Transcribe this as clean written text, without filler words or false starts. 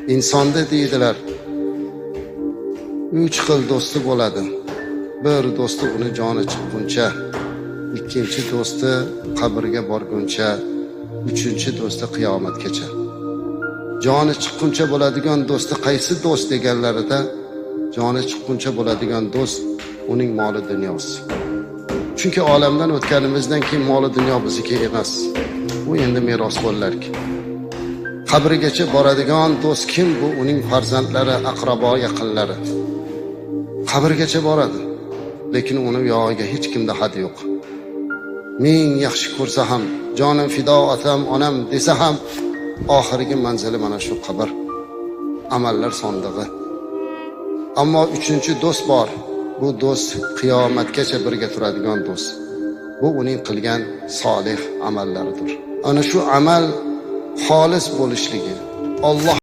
insonda deydilar 3 xil do'sti bo'ladi. Bir do'sti uni joni chiqquncha, ikkinchi do'sti qabrga borguncha, uchinchi do'sti qiyomatgacha. Joni chiqquncha bo'ladigan do'sti qaysi do'st deganlarida, joni chiqquncha bo'ladigan do'st uning moli dunyosi. Chunki olamdan o'tganimizdan keyin moli dunyo bizniki emas. U endi meros bo'larki. Qabrigacha boradigan do'st kim? Bu uning farzandlari, aqrabo, yaqinlari. Qabrgacha boradi, lekin uni yog'iga hech kimda had yo'q. Ming yaxshi ko'rsa ham, jonim fido otam, onam desa ham, oxirgi manzili mana shu qabr, amallar sondig'i. Ammo uchinchi do'st bor. Bu do'st qiyomatgacha birga turadigan do'st. Bu uning qilgan solih amallaridir. Ana shu amal xolis bo'lishligi, Alloh